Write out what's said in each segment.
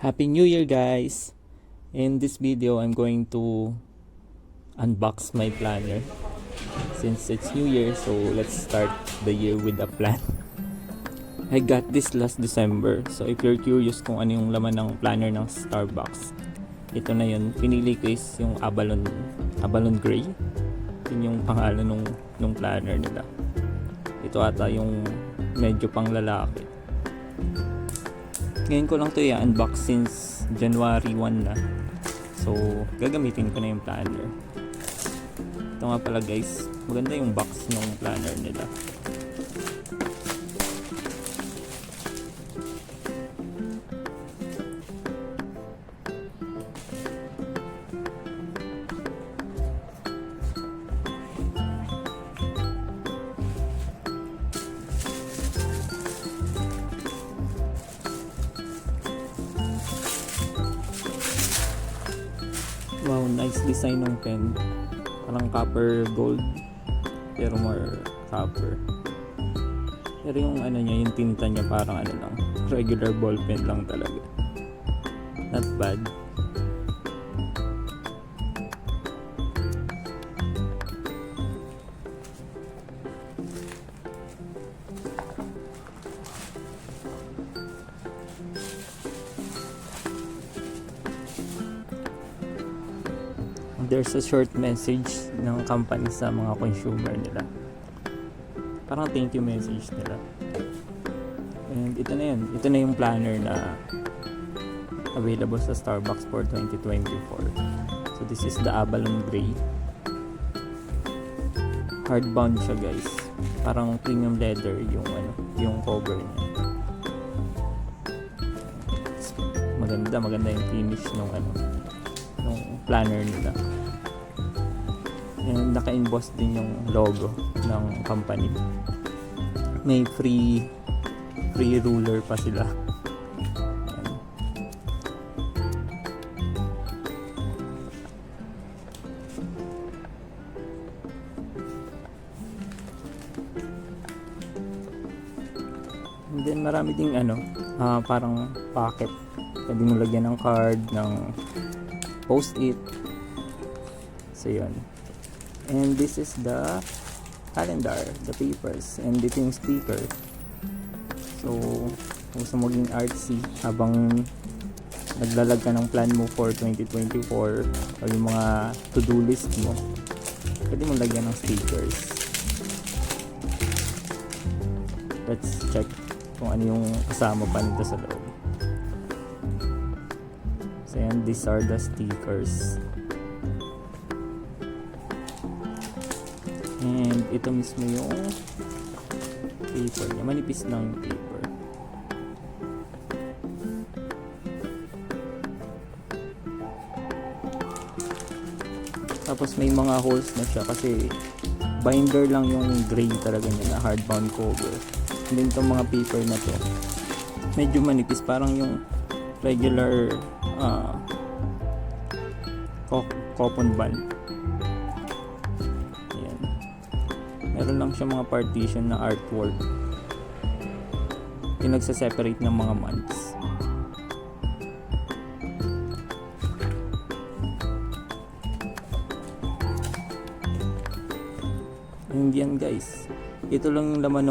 Happy New Year, guys! In this video, I'm going to unbox my planner. Since it's New Year, so let's start the year with a plan. I got this last December. So if you're curious kung ano yung laman ng planner ng Starbucks, ito na yun. Pinili ko is yung Abalone Gray. Yun yung pangalan nung planner nila. Ito ata yung medyo pang lalaki. Ngayon ko lang to i-unbox since January 1 na. So, gagamitin ko na yung planner. Ito nga pala guys, maganda yung box ng planner nila. Wow, nice design ng pen. Parang copper gold, pero more copper. Pero yung ano niya, yung tinta niya parang ano lang, regular ball pen lang talaga. Not bad. There's a short message ng company sa mga consumer nila. Parang thank you message nila. And ito na yun. Ito na yung planner na available sa Starbucks for 2024. So this is the Abalone Gray. Hardbound siya guys. Parang premium leather yung cover niya. Maganda yung finish nung planner nila. And naka-emboss din yung logo ng company. May free ruler pa sila. Ayan. And then marami ding parang pocket. Pwede mo lagyan ng card, ng post-it. So yun. And this is the calendar, the papers, and dito yung sticker. So kung gusto maging artsy habang naglalag ka ng plan mo for 2024 o yung mga to-do list mo, pwede mo lagyan ng stickers. Let's check kung ano yung kasama pa nito sa loob. So yan, these are the stickers. And ito mismo yung paper niya. Manipis lang yung paper. Tapos may mga holes na siya kasi binder lang yung gray talaga niya na hardbound cover. And then itong mga paper na to, medyo manipis. Parang yung regular coupon band. Ayan. Meron lang siya mga partition na artwork. Yung nagsaseparate ng mga months. And yan guys. Ito lang yung laman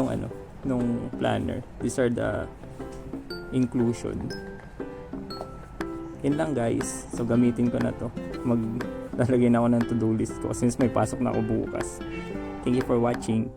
nung planner. These are the inclusion. Yun lang guys. So gamitin ko na to. Maglalagay na ako ng to-do list ko since may pasok na ako bukas. Thank you for watching.